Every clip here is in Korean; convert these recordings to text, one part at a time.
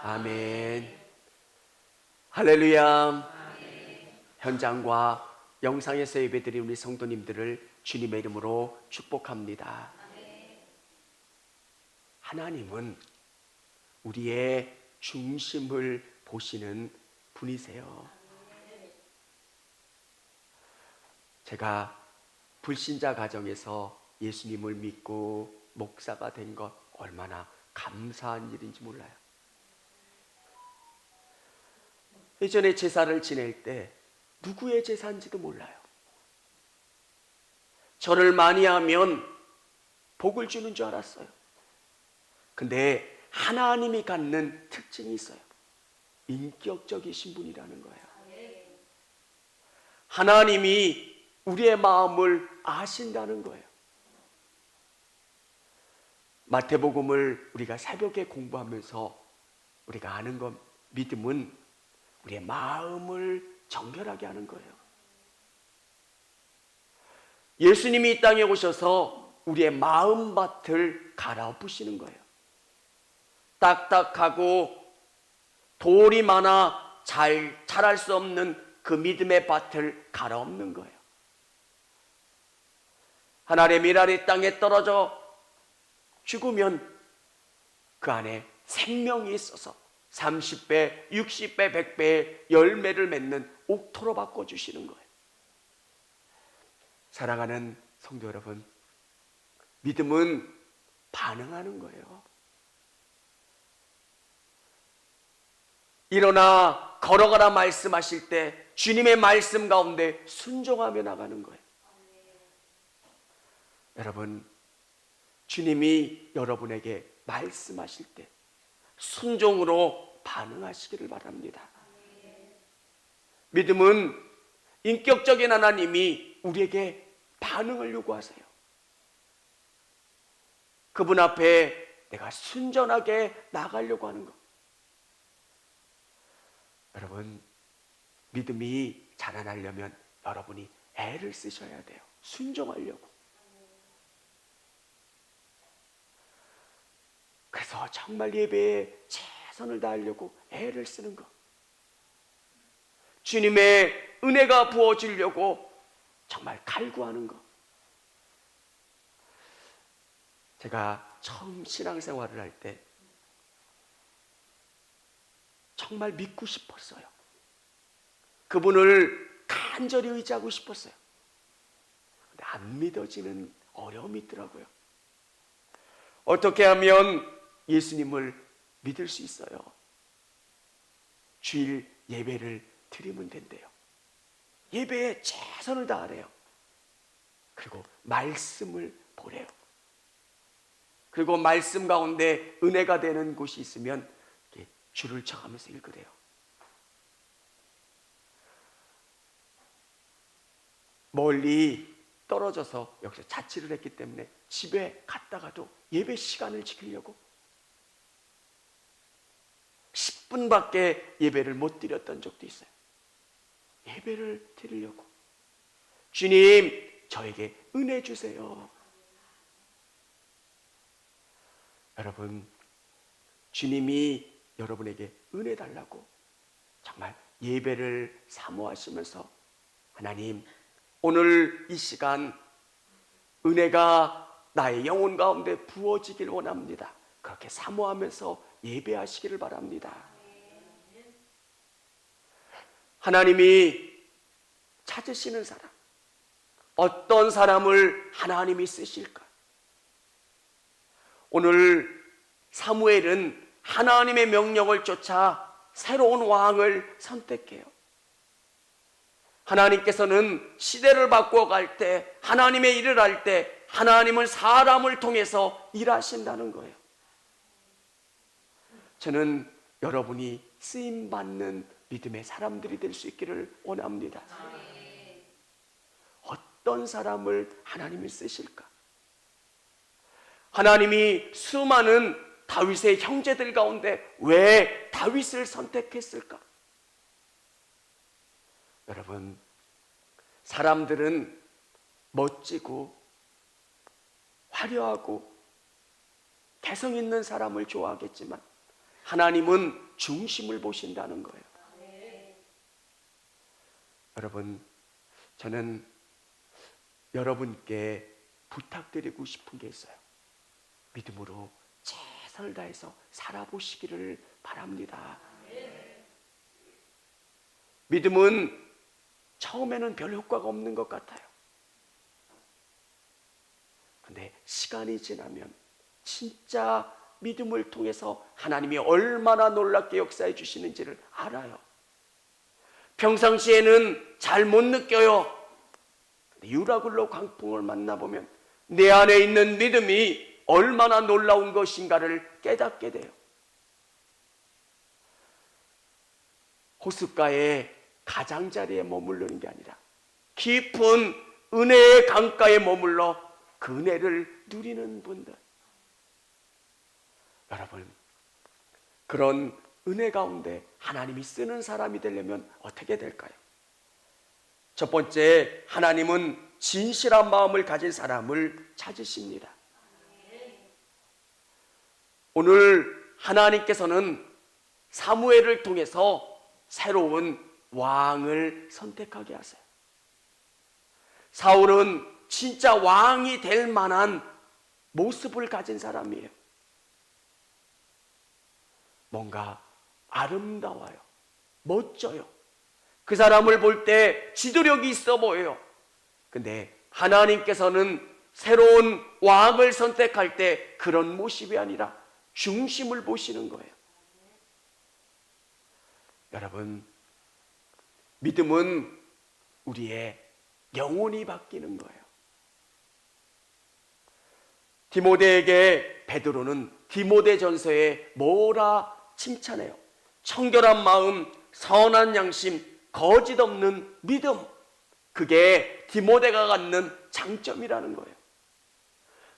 아멘. 할렐루야. 현장과 영상에서 예배드린 우리 성도님들을 주님의 이름으로 축복합니다. 하나님은 우리의 중심을 보시는 분이세요. 제가 불신자 가정에서 예수님을 믿고 목사가 된 것 얼마나 감사한 일인지 몰라요. 예전에 제사를 지낼 때 누구의 제사인지도 몰라요. 절을 많이 하면 복을 주는 줄 알았어요. 근데 하나님이 갖는 특징이 있어요. 인격적이신 분이라는 거예요. 하나님이 우리의 마음을 아신다는 거예요. 마태복음을 우리가 새벽에 공부하면서 우리가 아는 것, 믿음은 우리의 마음을 정결하게 하는 거예요. 예수님이 이 땅에 오셔서 우리의 마음밭을 갈아엎으시는 거예요. 딱딱하고 돌이 많아 잘 자랄 수 없는 그 믿음의 밭을 갈아엎는 거예요. 하나님의 미랄이 땅에 떨어져 죽으면 그 안에 생명이 있어서 30배, 60배, 100배의 열매를 맺는 옥토로 바꿔주시는 거예요. 사랑하는 성도 여러분, 믿음은 반응하는 거예요. 일어나 걸어가라 말씀하실 때 주님의 말씀 가운데 순종하며 나가는 거예요. 여러분, 주님이 여러분에게 말씀하실 때 순종으로 반응하시기를 바랍니다. 믿음은 인격적인 하나님이 우리에게 반응을 요구하세요. 그분 앞에 내가 순전하게 나가려고 하는 것. 여러분, 믿음이 자라나려면 여러분이 애를 쓰셔야 돼요. 순종하려고. 그래서 정말 예배에 최선을 다하려고 애를 쓰는 것. 주님의 은혜가 부어지려고 정말 갈구하는 것. 제가 처음 신앙생활을 할 때 정말 믿고 싶었어요. 그분을 간절히 의지하고 싶었어요. 근데 안 믿어지는 어려움이 있더라고요. 어떻게 하면 예수님을 믿을 수 있어요? 주일 예배를 드리면 된대요. 예배에 최선을 다하래요. 그리고 말씀을 보래요. 그리고 말씀 가운데 은혜가 되는 곳이 있으면 줄을 쳐가면서 읽으래요. 멀리 떨어져서 여기서 자취를 했기 때문에 집에 갔다가도 예배 시간을 지키려고 10분밖에 예배를 못 드렸던 적도 있어요. 예배를 드리려고. 주님, 저에게 은혜 주세요. 여러분, 주님이 여러분에게 은혜 달라고 정말 예배를 사모하시면서 하나님, 오늘 이 시간 은혜가 나의 영혼 가운데 부어지길 원합니다. 그렇게 사모하면서 예배하시기를 바랍니다. 하나님이 찾으시는 사람, 어떤 사람을 하나님이 쓰실까? 오늘 사무엘은 하나님의 명령을 쫓아 새로운 왕을 선택해요. 하나님께서는 시대를 바꿔갈 때, 하나님의 일을 할 때 하나님은 사람을 통해서 일하신다는 거예요. 저는 여러분이 쓰임받는 믿음의 사람들이 될 수 있기를 원합니다. 어떤 사람을 하나님이 쓰실까? 하나님이 수많은 다윗의 형제들 가운데 왜 다윗을 선택했을까? 여러분, 사람들은 멋지고 화려하고 개성 있는 사람을 좋아하겠지만 하나님은 중심을 보신다는 거예요. 여러분, 저는 여러분께 부탁드리고 싶은 게 있어요. 믿음으로 최선을 다해서 살아보시기를 바랍니다. 믿음은 처음에는 별 효과가 없는 것 같아요. 근데 시간이 지나면 진짜 믿음을 통해서 하나님이 얼마나 놀랍게 역사해 주시는지를 알아요. 평상시에는 잘 못 느껴요. 근데 유라굴로 광풍을 만나보면 내 안에 있는 믿음이 얼마나 놀라운 것인가를 깨닫게 돼요. 호숫가의 가장자리에 머무르는 게 아니라 깊은 은혜의 강가에 머물러 그 은혜를 누리는 분들, 여러분, 그런 은혜 가운데 하나님이 쓰는 사람이 되려면 어떻게 될까요? 첫 번째, 하나님은 진실한 마음을 가진 사람을 찾으십니다. 오늘 하나님께서는 사무엘을 통해서 새로운 왕을 선택하게 하세요. 사울은 진짜 왕이 될 만한 모습을 가진 사람이에요. 뭔가 아름다워요. 멋져요. 그 사람을 볼 때 지도력이 있어 보여요. 근데 하나님께서는 새로운 왕을 선택할 때 그런 모습이 아니라 중심을 보시는 거예요. 여러분, 믿음은 우리의 영혼이 바뀌는 거예요. 디모데에게 베드로는 디모데전서에 뭐라 칭찬해요? 청결한 마음, 선한 양심, 거짓 없는 믿음. 그게 디모데가 갖는 장점이라는 거예요.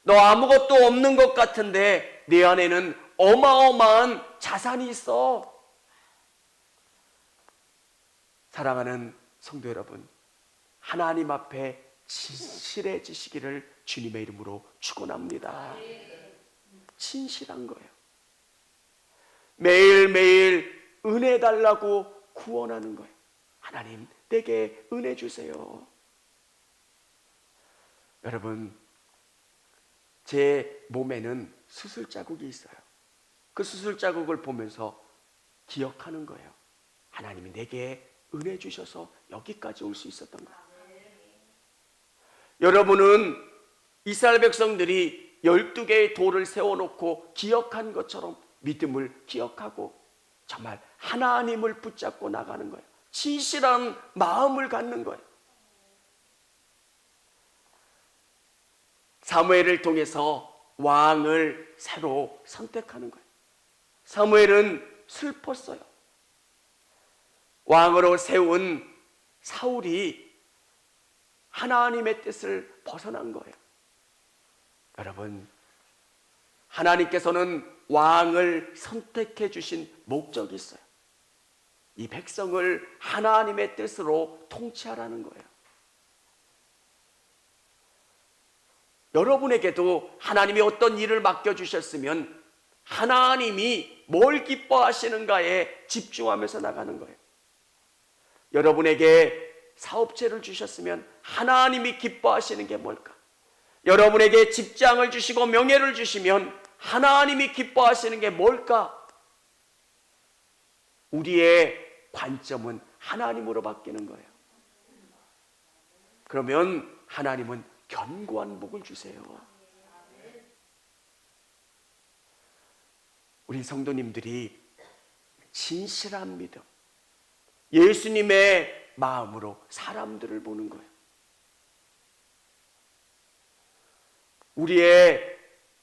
너 아무것도 없는 것 같은데 내 안에는 어마어마한 자산이 있어. 사랑하는 성도 여러분, 하나님 앞에 진실해지시기를 주님의 이름으로 축원합니다. 진실한 거예요. 매일매일 은혜 달라고 구원하는 거예요. 하나님, 내게 은혜 주세요. 여러분, 제 몸에는 수술 자국이 있어요. 그 수술 자국을 보면서 기억하는 거예요. 하나님이 내게 은혜 주셔서 여기까지 올 수 있었던 거예요. 여러분은 이스라엘 백성들이 12개의 돌을 세워놓고 기억한 것처럼 믿음을 기억하고 정말 하나님을 붙잡고 나가는 거예요. 진실한 마음을 갖는 거예요. 사무엘을 통해서 왕을 새로 선택하는 거예요. 사무엘은 슬펐어요. 왕으로 세운 사울이 하나님의 뜻을 벗어난 거예요. 여러분, 하나님께서는 왕을 선택해 주신 목적이 있어요. 이 백성을 하나님의 뜻으로 통치하라는 거예요. 여러분에게도 하나님이 어떤 일을 맡겨주셨으면 하나님이 뭘 기뻐하시는가에 집중하면서 나가는 거예요. 여러분에게 사업체를 주셨으면 하나님이 기뻐하시는 게 뭘까? 여러분에게 직장을 주시고 명예를 주시면 하나님이 기뻐하시는 게 뭘까? 우리의 관점은 하나님으로 바뀌는 거예요. 그러면 하나님은 견고한 복을 주세요. 우리 성도님들이 진실한 믿음, 예수님의 마음으로 사람들을 보는 거예요. 우리의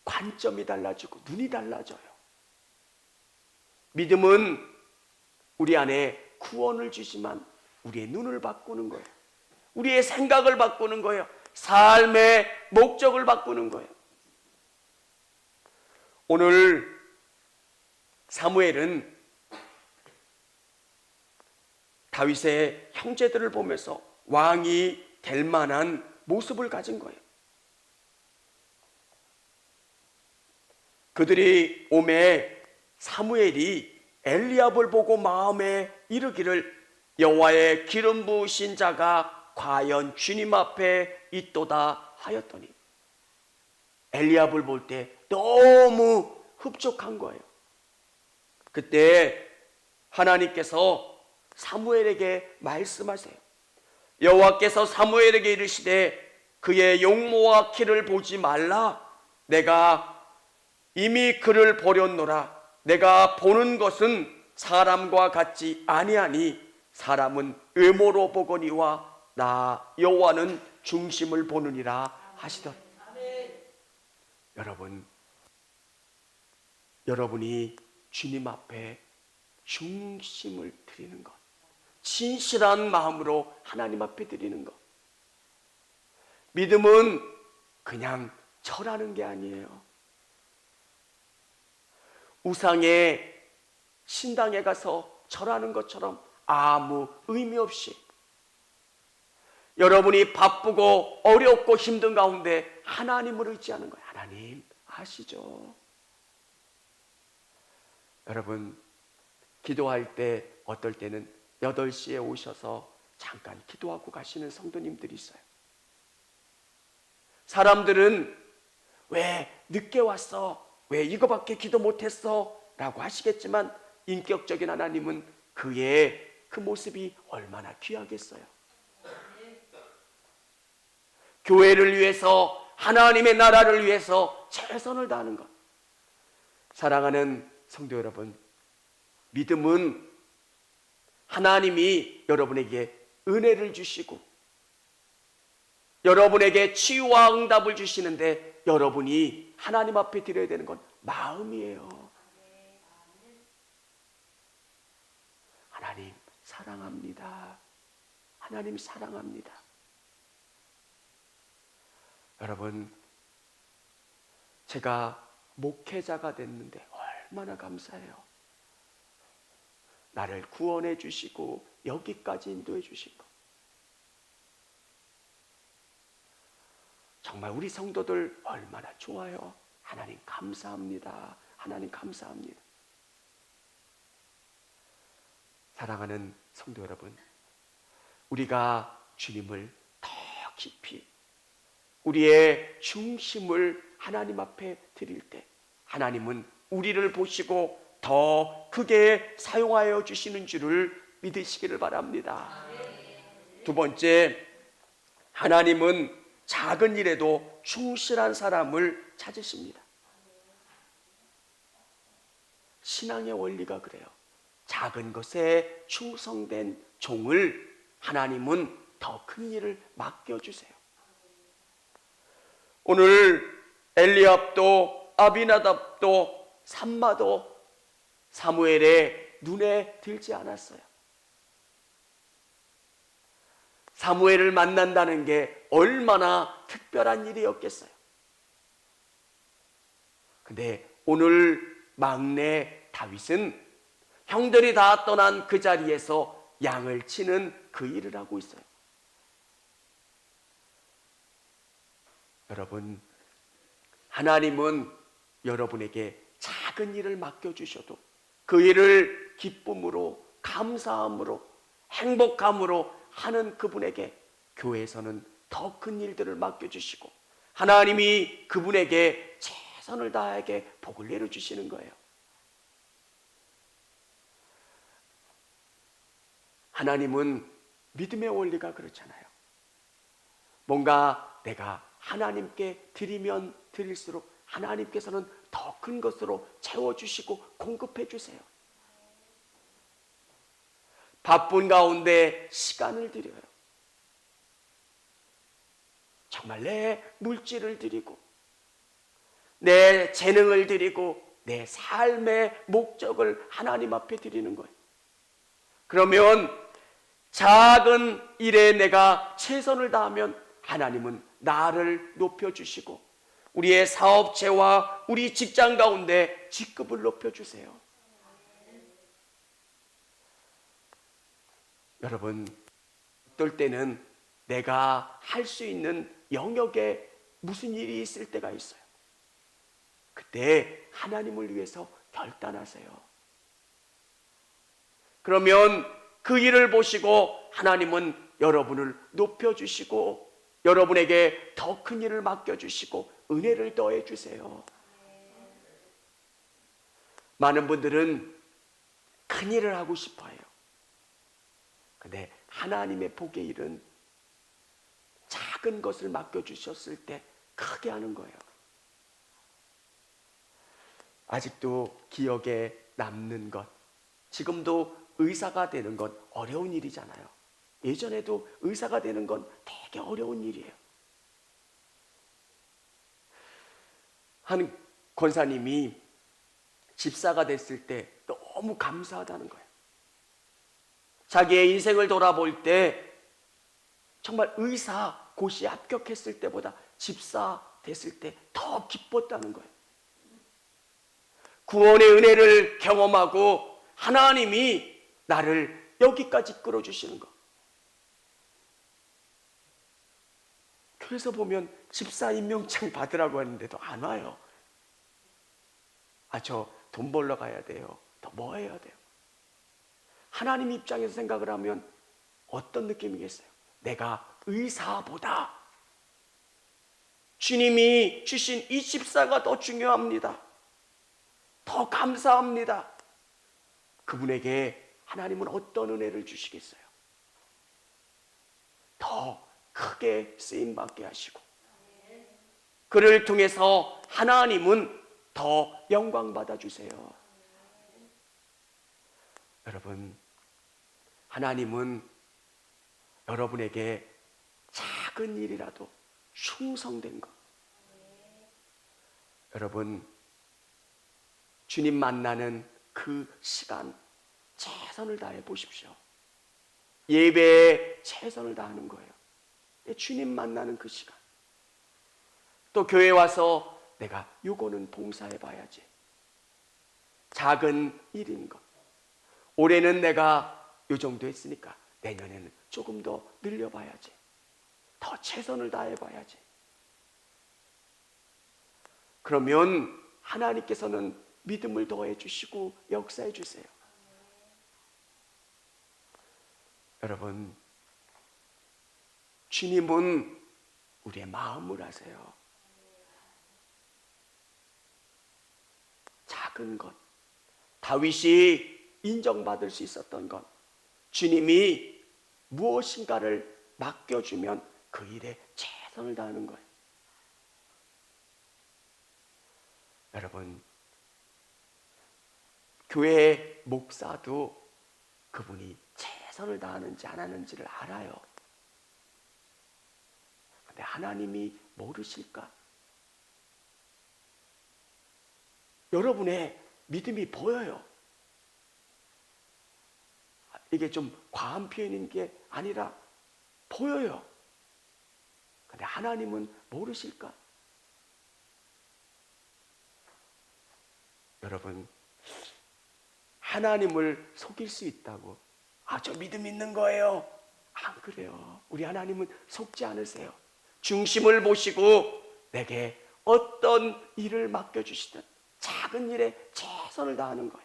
관점이 달라지고 눈이 달라져요. 믿음은 우리 안에 구원을 주지만 우리의 눈을 바꾸는 거예요. 우리의 생각을 바꾸는 거예요. 삶의 목적을 바꾸는 거예요. 오늘 사무엘은 다윗의 형제들을 보면서 왕이 될 만한 모습을 가진 거예요. 그들이 오매 사무엘이 엘리압을 보고 마음에 이르기를 여호와의 기름 부으신 자가 과연 주님 앞에 있도다 하였더니 엘리압을 볼 때 너무 흡족한 거예요. 그때 하나님께서 사무엘에게 말씀하세요. 여호와께서 사무엘에게 이르시되 그의 용모와 키를 보지 말라. 내가 이미 그를 버렸노라. 내가 보는 것은 사람과 같지 아니하니 사람은 외모로 보거니와 나 여호와는 중심을 보느니라 하시더라. 여러분이 주님 앞에 중심을 드리는 것, 진실한 마음으로 하나님 앞에 드리는 것. 믿음은 그냥 절하는 게 아니에요. 우상의 신당에 가서 절하는 것처럼 아무 의미 없이 여러분이 바쁘고 어렵고 힘든 가운데 하나님을 의지하는 거예요. 하나님 아시죠? 여러분, 기도할 때 어떨 때는 8시에 오셔서 잠깐 기도하고 가시는 성도님들이 있어요. 사람들은 왜 늦게 왔어? 왜 이거밖에 기도 못했어? 라고 하시겠지만 인격적인 하나님은 그의 그 모습이 얼마나 귀하겠어요. 교회를 위해서, 하나님의 나라를 위해서 최선을 다하는 것. 사랑하는 성도 여러분, 믿음은 하나님이 여러분에게 은혜를 주시고 여러분에게 치유와 응답을 주시는데 여러분이 하나님 앞에 드려야 되는 건 마음이에요. 하나님 사랑합니다. 하나님 사랑합니다. 여러분, 제가 목회자가 됐는데 얼마나 감사해요. 나를 구원해 주시고 여기까지 인도해 주신 것. 정말 우리 성도들 얼마나 좋아요. 하나님 감사합니다. 하나님 감사합니다. 사랑하는 성도 여러분, 우리가 주님을 더 깊이 우리의 중심을 하나님 앞에 드릴 때 하나님은 우리를 보시고 더 크게 사용하여 주시는 줄을 믿으시기를 바랍니다. 두 번째, 하나님은 작은 일에도 충실한 사람을 찾으십니다. 신앙의 원리가 그래요. 작은 것에 충성된 종을 하나님은 더 큰 일을 맡겨주세요. 오늘 엘리압도 아비나답도 삼마도 사무엘의 눈에 들지 않았어요. 사무엘을 만난다는 게 얼마나 특별한 일이었겠어요. 근데 오늘 막내 다윗은 형들이 다 떠난 그 자리에서 양을 치는 그 일을 하고 있어요. 여러분, 하나님은 여러분에게 작은 일을 맡겨주셔도 그 일을 기쁨으로, 감사함으로, 행복함으로 하는 그분에게 교회에서는 더 큰 일들을 맡겨주시고 하나님이 그분에게 최선을 다하게 복을 내려주시는 거예요. 하나님은 믿음의 원리가 그렇잖아요. 뭔가 내가 하나님께 드리면 드릴수록 하나님께서는 더 큰 것으로 채워주시고 공급해 주세요. 바쁜 가운데 시간을 드려요. 정말 내 물질을 드리고 내 재능을 드리고 내 삶의 목적을 하나님 앞에 드리는 거예요. 그러면 작은 일에 내가 최선을 다하면 하나님은 나를 높여주시고 우리의 사업체와 우리 직장 가운데 직급을 높여주세요. 여러분, 어떨 때는 내가 할 수 있는 영역에 무슨 일이 있을 때가 있어요. 그때 하나님을 위해서 결단하세요. 그러면 그 일을 보시고 하나님은 여러분을 높여주시고 여러분에게 더 큰 일을 맡겨주시고 은혜를 더해주세요. 많은 분들은 큰 일을 하고 싶어요. 근데 하나님의 복의 일은 작은 것을 맡겨주셨을 때 크게 하는 거예요. 아직도 기억에 남는 것, 지금도 의사가 되는 건 어려운 일이잖아요. 예전에도 의사가 되는 건 되게 어려운 일이에요. 한 권사님이 집사가 됐을 때 너무 감사하다는 거예요. 자기의 인생을 돌아볼 때 정말 의사 고시에 합격했을 때보다 집사 됐을 때 더 기뻤다는 거예요. 구원의 은혜를 경험하고 하나님이 나를 여기까지 끌어주시는 것. 교회에서 보면 집사 임명장 받으라고 하는데도 안 와요. 저 돈 벌러 가야 돼요. 더 뭐 해야 돼요? 하나님 입장에서 생각을 하면 어떤 느낌이겠어요? 내가 의사보다 주님이 주신 이 집사가 더 중요합니다. 더 감사합니다. 그분에게 하나님은 어떤 은혜를 주시겠어요? 더 크게 쓰임받게 하시고 그를 통해서 하나님은 더 영광 받아주세요. 여러분, 하나님은 여러분에게 작은 일이라도 충성된 것, 여러분 주님 만나는 그 시간 최선을 다해 보십시오. 예배에 최선을 다하는 거예요. 주님 만나는 그 시간. 또 교회 와서 내가 요거는 봉사해 봐야지. 작은 일인 것. 올해는 내가 요 정도 했으니까 내년에는 조금 더 늘려봐야지. 더 최선을 다해 봐야지. 그러면 하나님께서는 믿음을 더해 주시고 역사해 주세요. 여러분, 주님은 우리의 마음을 아세요. 작은 것, 다윗이 인정받을 수 있었던 것, 주님이 무엇인가를 맡겨주면 그 일에 최선을 다하는 거예요. 여러분, 교회 목사도 그분이 최선을 다하는지 안 하는지를 알아요. 근데 하나님이 모르실까? 여러분의 믿음이 보여요. 이게 좀 과한 표현인 게 아니라 보여요. 근데 하나님은 모르실까? 여러분, 하나님을 속일 수 있다고 저 믿음 있는 거예요. 안 그래요. 우리 하나님은 속지 않으세요. 중심을 보시고 내게 어떤 일을 맡겨주시든 작은 일에 최선을 다하는 거예요.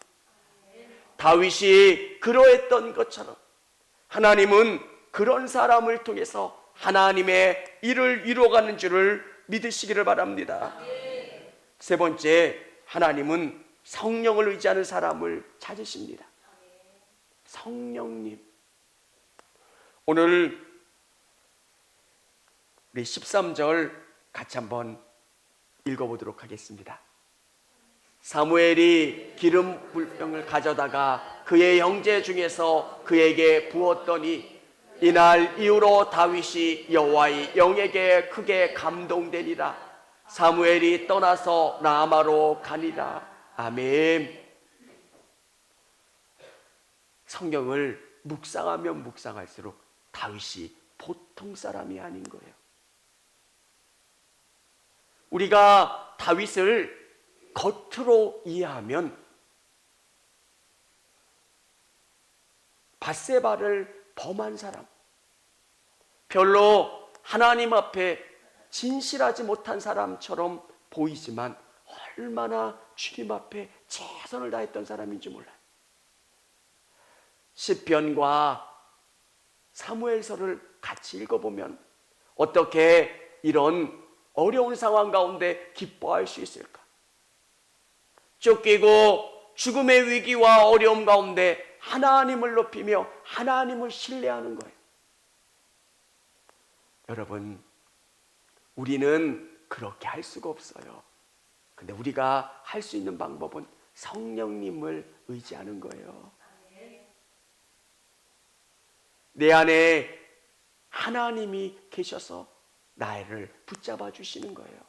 다윗이 그러했던 것처럼 하나님은 그런 사람을 통해서 하나님의 일을 이루어가는 줄을 믿으시기를 바랍니다. 세 번째, 하나님은 성령을 의지하는 사람을 찾으십니다. 성령님. 오늘 우리 13절 같이 한번 읽어보도록 하겠습니다. 사무엘이 기름 불병을 가져다가 그의 형제 중에서 그에게 부었더니 이날 이후로 다윗이 여호와의 영에게 크게 감동되니라. 사무엘이 떠나서 라마로 가니라. 아멘. 성경을 묵상하면 묵상할수록 다윗이 보통 사람이 아닌 거예요. 우리가 다윗을 겉으로 이해하면 밧세바를 범한 사람, 별로 하나님 앞에 진실하지 못한 사람처럼 보이지만 얼마나 주님 앞에 최선을 다했던 사람인지 몰라요. 시편과 사무엘서를 같이 읽어보면 어떻게 이런 어려운 상황 가운데 기뻐할 수 있을까? 쫓기고 죽음의 위기와 어려움 가운데 하나님을 높이며 하나님을 신뢰하는 거예요. 여러분, 우리는 그렇게 할 수가 없어요. 근데 우리가 할 수 있는 방법은 성령님을 의지하는 거예요. 내 안에 하나님이 계셔서 나를 붙잡아 주시는 거예요.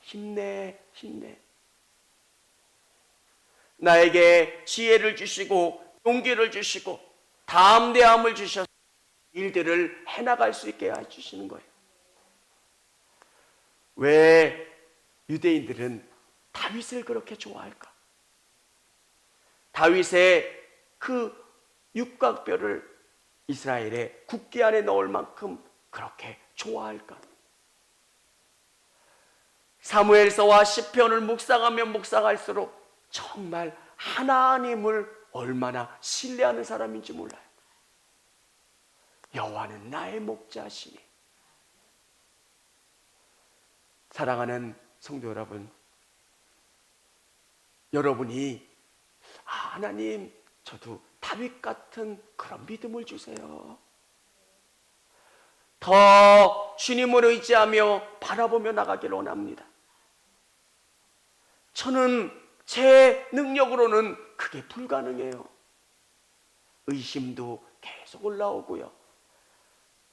힘내, 힘내. 나에게 지혜를 주시고 용기를 주시고 담대함을 주셔서 일들을 해나갈 수 있게 해주시는 거예요. 왜 유대인들은 다윗을 그렇게 좋아할까? 다윗의 그 육각뼈를 이스라엘의 국기 안에 넣을 만큼 그렇게 좋아할까? 사무엘서와 시편을 묵상하면 묵상할수록 정말 하나님을 얼마나 신뢰하는 사람인지 몰라요. 여호와는 나의 목자시니. 사랑하는 성도 여러분, 여러분이 하나님, 저도 다윗 같은 그런 믿음을 주세요. 더 주님을 의지하며 바라보며 나가기를 원합니다. 저는 제 능력으로는 그게 불가능해요. 의심도 계속 올라오고요.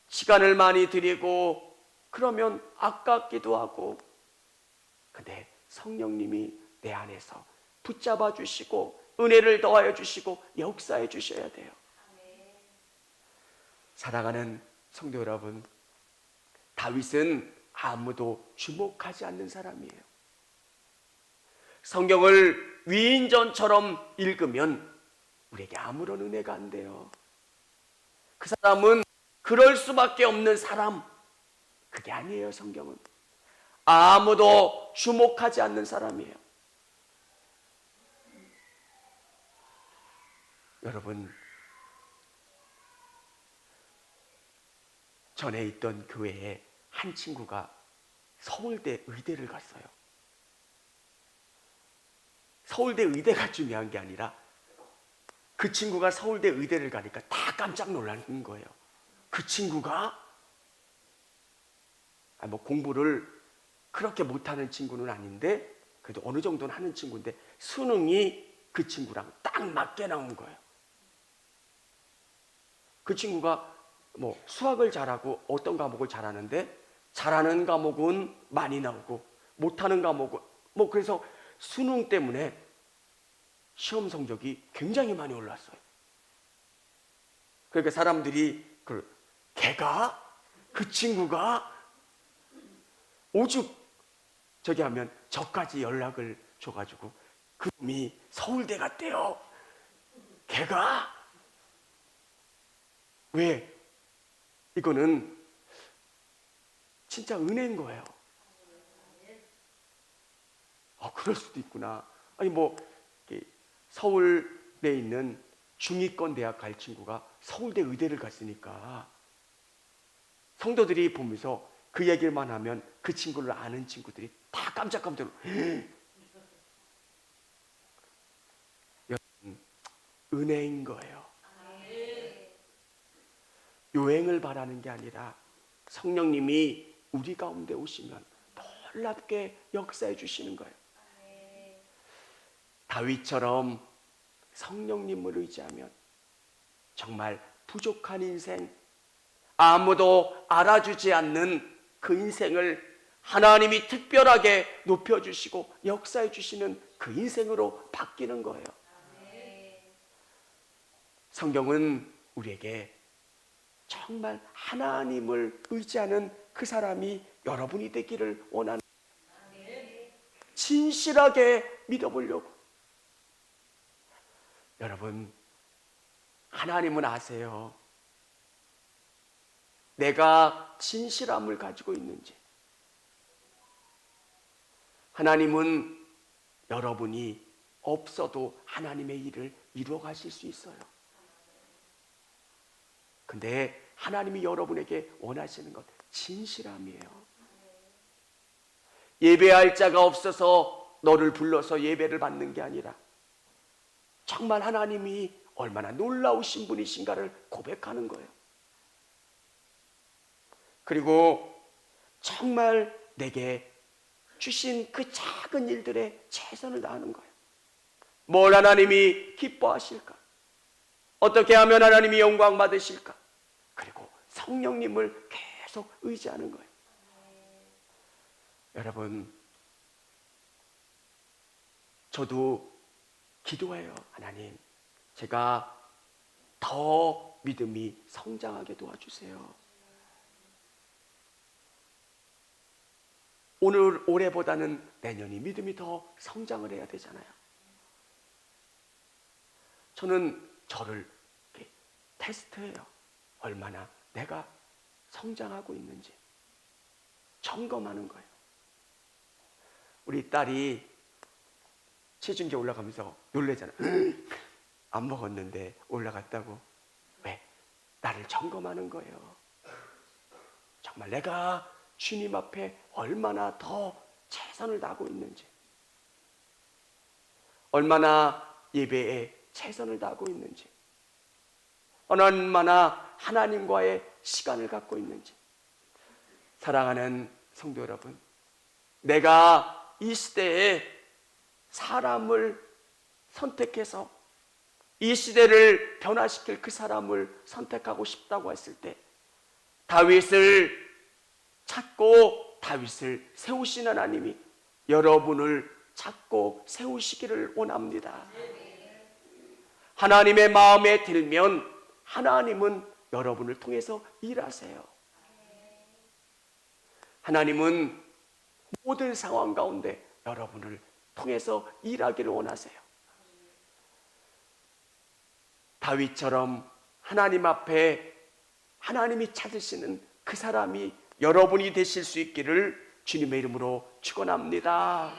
시간을 많이 들이고 그러면 아깝기도 하고, 근데 성령님이 내 안에서 붙잡아 주시고 은혜를 더하여 주시고 역사해 주셔야 돼요. 사랑하는 성도 여러분, 다윗은 아무도 주목하지 않는 사람이에요. 성경을 위인전처럼 읽으면 우리에게 아무런 은혜가 안 돼요. 그 사람은 그럴 수밖에 없는 사람, 그게 아니에요. 성경은 아무도 주목하지 않는 사람이에요. 여러분, 전에 있던 교회에 한 친구가 서울대 의대를 갔어요. 서울대 의대가 중요한 게 아니라 그 친구가 서울대 의대를 가니까 다 깜짝 놀라는 거예요. 그 친구가 공부를 그렇게 못하는 친구는 아닌데 그래도 어느 정도는 하는 친구인데 수능이 그 친구랑 딱 맞게 나온 거예요. 그 친구가 수학을 잘하고 어떤 과목을 잘하는데 잘하는 과목은 많이 나오고 못하는 과목은 그래서 수능 때문에 시험 성적이 굉장히 많이 올랐어요. 그러니까 사람들이 그 친구가 오죽 저기 하면 저까지 연락을 줘가지고 그놈이 서울대 갔대요. 걔가 왜? 이거는 진짜 은혜인 거예요. 그럴 수도 있구나. 서울에 있는 중위권 대학 갈 친구가 서울대 의대를 갔으니까 성도들이 보면서 그 얘기만 하면 그 친구를 아는 친구들이 다 깜짝깜짝 여러분, 은혜인 거예요. 요행을 바라는 게 아니라 성령님이 우리 가운데 오시면 놀랍게 역사해 주시는 거예요. 다윗처럼 성령님을 의지하면 정말 부족한 인생, 아무도 알아주지 않는 그 인생을 하나님이 특별하게 높여주시고 역사해 주시는 그 인생으로 바뀌는 거예요. 성경은 우리에게 정말 하나님을 의지하는 그 사람이 여러분이 되기를 원하는, 진실하게 믿어보려고. 여러분, 하나님은 아세요. 내가 진실함을 가지고 있는지. 하나님은 여러분이 없어도 하나님의 일을 이루어 가실 수 있어요. 근데 하나님이 여러분에게 원하시는 것 진실함이에요. 예배할 자가 없어서 너를 불러서 예배를 받는 게 아니라 정말 하나님이 얼마나 놀라우신 분이신가를 고백하는 거예요. 그리고 정말 내게 주신 그 작은 일들에 최선을 다하는 거예요. 뭘 하나님이 기뻐하실까? 어떻게 하면 하나님이 영광 받으실까? 그리고 성령님을 계속 의지하는 거예요. 여러분, 저도 기도해요. 하나님, 제가 더 믿음이 성장하게 도와주세요. 올해보다는 내년이 믿음이 더 성장을 해야 되잖아요. 저는 저를 이렇게 테스트해요. 얼마나 내가 성장하고 있는지 점검하는 거예요. 우리 딸이 체중계 올라가면서 놀래잖아요. 안 먹었는데 올라갔다고. 왜? 나를 점검하는 거예요. 정말 내가 주님 앞에 얼마나 더 최선을 다하고 있는지, 얼마나 예배에 최선을 다하고 있는지, 얼마나 하나님과의 시간을 갖고 있는지. 사랑하는 성도 여러분, 내가 이 시대에 사람을 선택해서 이 시대를 변화시킬 그 사람을 선택하고 싶다고 했을 때 다윗을 찾고 다윗을 세우신 하나님이 여러분을 찾고 세우시기를 원합니다. 하나님의 마음에 들면 하나님은 여러분을 통해서 일하세요. 하나님은 모든 상황 가운데 여러분을 통해서 일하기를 원하세요. 다윗처럼 하나님 앞에 하나님이 찾으시는 그 사람이 여러분이 되실 수 있기를 주님의 이름으로 축원합니다.